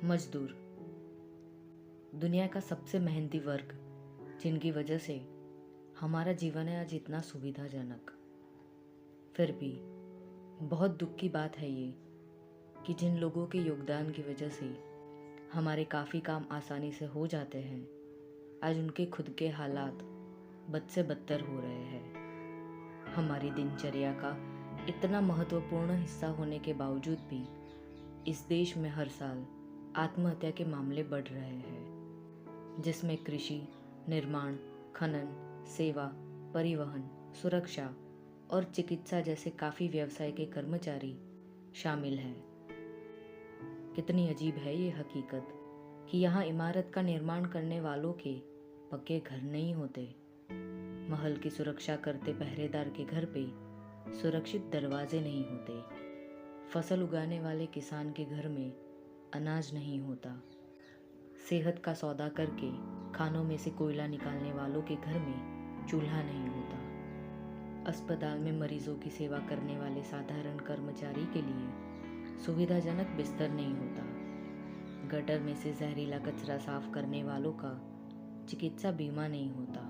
मजदूर दुनिया का सबसे मेहनती वर्ग, जिनकी वजह से हमारा जीवन है आज इतना सुविधाजनक। फिर भी बहुत दुख की बात है ये कि जिन लोगों के योगदान की वजह से हमारे काफ़ी काम आसानी से हो जाते हैं, आज उनके खुद के हालात बद से बदतर हो रहे हैं। हमारी दिनचर्या का इतना महत्वपूर्ण हिस्सा होने के बावजूद भी इस देश में हर साल आत्महत्या के मामले बढ़ रहे हैं, जिसमें कृषि, निर्माण, खनन, सेवा, परिवहन, सुरक्षा और चिकित्सा जैसे काफ़ी व्यवसाय के कर्मचारी शामिल हैं। कितनी अजीब है ये हकीकत कि यहाँ इमारत का निर्माण करने वालों के पक्के घर नहीं होते। महल की सुरक्षा करते पहरेदार के घर पे सुरक्षित दरवाजे नहीं होते। फसल उगाने वाले किसान के घर में अनाज नहीं होता। सेहत का सौदा करके खानों में से कोयला निकालने वालों के घर में चूल्हा नहीं होता। अस्पताल में मरीजों की सेवा करने वाले साधारण कर्मचारी के लिए सुविधाजनक बिस्तर नहीं होता। गटर में से जहरीला कचरा साफ करने वालों का चिकित्सा बीमा नहीं होता।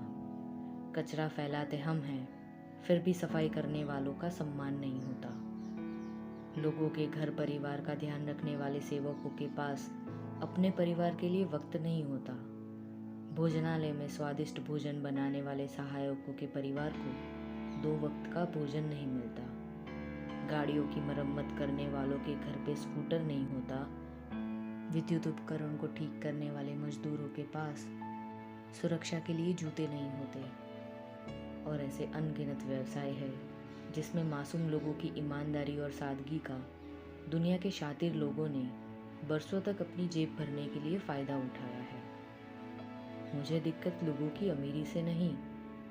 कचरा फैलाते हम हैं, फिर भी सफाई करने वालों का सम्मान नहीं होता। लोगों के घर परिवार का ध्यान रखने वाले सेवकों के पास अपने परिवार के लिए वक्त नहीं होता। भोजनालय में स्वादिष्ट भोजन बनाने वाले सहायकों के परिवार को 2 वक्त का भोजन नहीं मिलता। गाड़ियों की मरम्मत करने वालों के घर पे स्कूटर नहीं होता। विद्युत उपकरण को ठीक करने वाले मजदूरों के पास सुरक्षा के लिए जूते नहीं होते। और ऐसे अनगिनत व्यवसाय है जिसमें मासूम लोगों की ईमानदारी और सादगी का दुनिया के शातिर लोगों ने बरसों तक अपनी जेब भरने के लिए फ़ायदा उठाया है। मुझे दिक्कत लोगों की अमीरी से नहीं,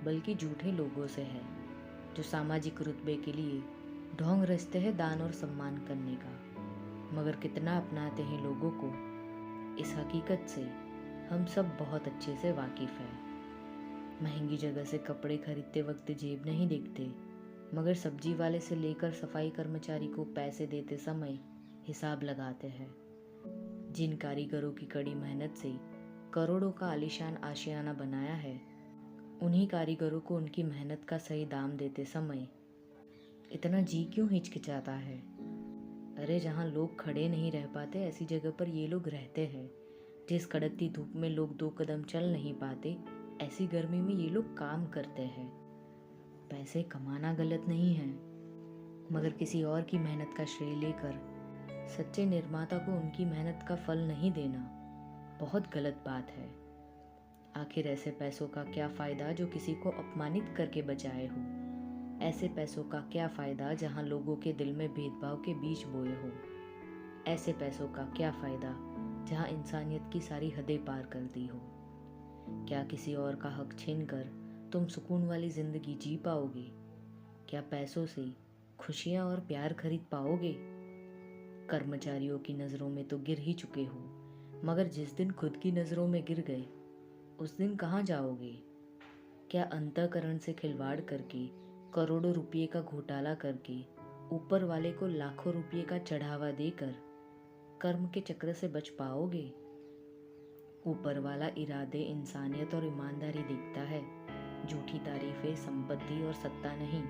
बल्कि झूठे लोगों से है, जो सामाजिक रुतबे के लिए ढोंग रचते हैं दान और सम्मान करने का, मगर कितना अपनाते हैं लोगों को। इस हकीकत से हम सब बहुत अच्छे से वाकिफ़ हैं। महंगी जगह से कपड़े खरीदते वक्त जेब नहीं देखते, मगर सब्जी वाले से लेकर सफाई कर्मचारी को पैसे देते समय हिसाब लगाते हैं। जिन कारीगरों की कड़ी मेहनत से करोड़ों का आलीशान आशियाना बनाया है, उन्हीं कारीगरों को उनकी मेहनत का सही दाम देते समय इतना जी क्यों हिचकिचाता है। अरे जहाँ लोग खड़े नहीं रह पाते, ऐसी जगह पर ये लोग रहते हैं। जिस कड़कती धूप में लोग 2 कदम चल नहीं पाते, ऐसी गर्मी में ये लोग काम करते हैं। पैसे कमाना गलत नहीं है, मगर किसी और की मेहनत का श्रेय लेकर सच्चे निर्माता को उनकी मेहनत का फल नहीं देना बहुत गलत बात है। आखिर ऐसे पैसों का क्या फ़ायदा जो किसी को अपमानित करके बचाए हो? ऐसे पैसों का क्या फ़ायदा जहां लोगों के दिल में भेदभाव के बीज बोए हो? ऐसे पैसों का क्या फ़ायदा जहां इंसानियत की सारी हदें पार कर दी हो? क्या किसी और का हक छीनकर तुम सुकून वाली ज़िंदगी जी पाओगे? क्या पैसों से खुशियाँ और प्यार खरीद पाओगे? कर्मचारियों की नज़रों में तो गिर ही चुके हो, मगर जिस दिन खुद की नज़रों में गिर गए, उस दिन कहाँ जाओगे? क्या अंतःकरण से खिलवाड़ करके, करोड़ों रुपये का घोटाला करके, ऊपर वाले को लाखों रुपये का चढ़ावा देकर कर्म के चक्र से बच पाओगे? ऊपर वाला इरादे, इंसानियत और ईमानदारी देखता है, झूठी तारीफें, संपत्ति और सत्ता नहीं।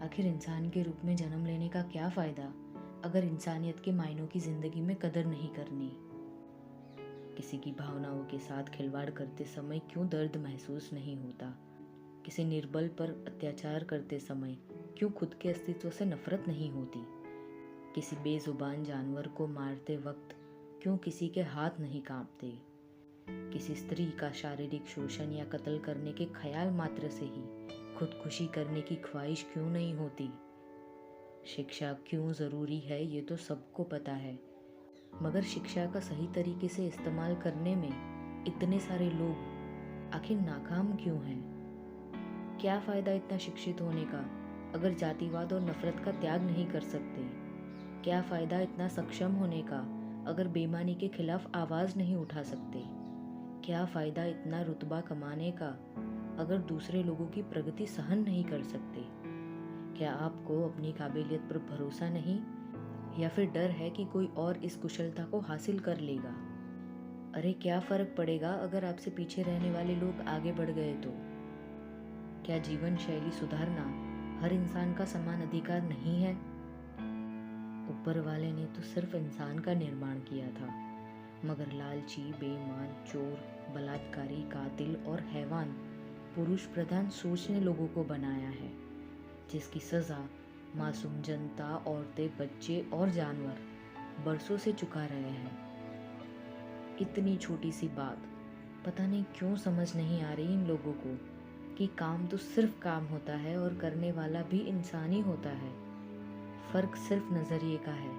आखिर इंसान के रूप में जन्म लेने का क्या फ़ायदा अगर इंसानियत के मायनों की ज़िंदगी में कदर नहीं करनी? किसी की भावनाओं के साथ खिलवाड़ करते समय क्यों दर्द महसूस नहीं होता? किसी निर्बल पर अत्याचार करते समय क्यों खुद के अस्तित्व से नफरत नहीं होती? किसी बेजुबान जानवर को मारते वक्त क्यों किसी के हाथ नहीं कांपते? किसी स्त्री का शारीरिक शोषण या कत्ल करने के ख्याल मात्र से ही खुदकुशी करने की ख्वाहिश क्यों नहीं होती? शिक्षा क्यों ज़रूरी है ये तो सबको पता है, मगर शिक्षा का सही तरीके से इस्तेमाल करने में इतने सारे लोग आखिर नाकाम क्यों हैं? क्या फ़ायदा इतना शिक्षित होने का अगर जातिवाद और नफ़रत का त्याग नहीं कर सकते? क्या फ़ायदा इतना सक्षम होने का अगर बेईमानी के खिलाफ आवाज़ नहीं उठा सकते? क्या फ़ायदा इतना रुतबा कमाने का अगर दूसरे लोगों की प्रगति सहन नहीं कर सकते? क्या आपको अपनी काबिलियत पर भरोसा नहीं, या फिर डर है कि कोई और इस कुशलता को हासिल कर लेगा? अरे क्या फर्क पड़ेगा अगर आपसे पीछे रहने वाले लोग आगे बढ़ गए तो? क्या जीवन शैली सुधारना हर इंसान का समान अधिकार नहीं है? ऊपर वाले ने तो सिर्फ इंसान का निर्माण किया था, मगर लालची, बेईमान, चोर, बलात्कारी, कातिल और हैवान पुरुष प्रधान सोच ने लोगों को बनाया है, जिसकी सजा मासूम जनता, औरतें, बच्चे और जानवर बरसों से चुका रहे हैं। इतनी छोटी सी बात पता नहीं क्यों समझ नहीं आ रही इन लोगों को कि काम तो सिर्फ काम होता है और करने वाला भी इंसान ही होता है। फर्क सिर्फ नज़रिए का है,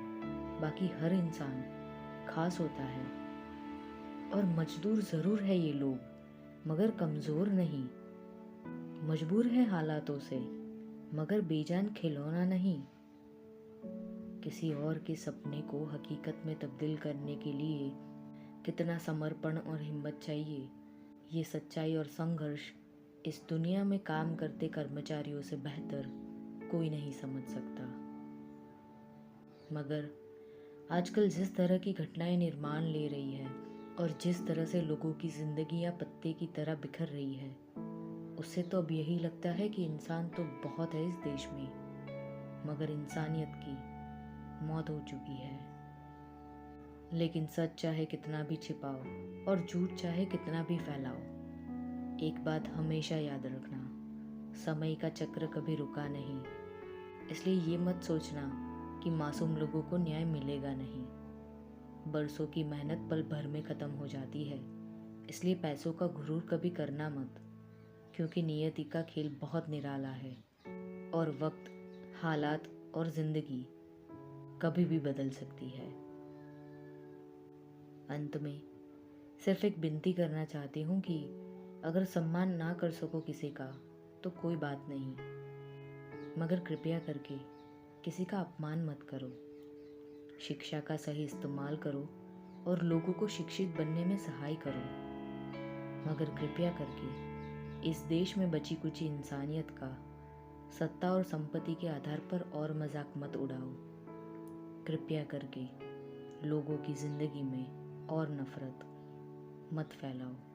बाकी हर इंसान खास होता है। और मजदूर ज़रूर है ये लोग, मगर कमज़ोर नहीं। मजबूर है हालातों से, मगर बेजान खिलौना नहीं। किसी और के सपने को हकीकत में तब्दील करने के लिए कितना समर्पण और हिम्मत चाहिए, ये सच्चाई और संघर्ष इस दुनिया में काम करते कर्मचारियों से बेहतर कोई नहीं समझ सकता। मगर आजकल जिस तरह की घटनाएं निर्माण ले रही है और जिस तरह से लोगों की जिंदगियां पत्ते की तरह बिखर रही है, उससे तो अब यही लगता है कि इंसान तो बहुत है इस देश में, मगर इंसानियत की मौत हो चुकी है। लेकिन सच चाहे कितना भी छिपाओ और झूठ चाहे कितना भी फैलाओ, एक बात हमेशा याद रखना, समय का चक्र कभी रुका नहीं। इसलिए ये मत सोचना कि मासूम लोगों को न्याय मिलेगा नहीं। बरसों की मेहनत पल भर में ख़त्म हो जाती है। इसलिए पैसों का गुरूर कभी करना मत, क्योंकि नियति का खेल बहुत निराला है और वक्त, हालात और ज़िंदगी कभी भी बदल सकती है। अंत में सिर्फ एक विनती करना चाहती हूँ कि अगर सम्मान ना कर सको किसी का तो कोई बात नहीं, मगर कृपया करके किसी का अपमान मत करो। शिक्षा का सही इस्तेमाल करो और लोगों को शिक्षित बनने में सहाय करो, मगर कृपया करके इस देश में बची कुची इंसानियत का सत्ता और संपत्ति के आधार पर और मजाक मत उड़ाओ। कृपया करके लोगों की ज़िंदगी में और नफ़रत मत फैलाओ।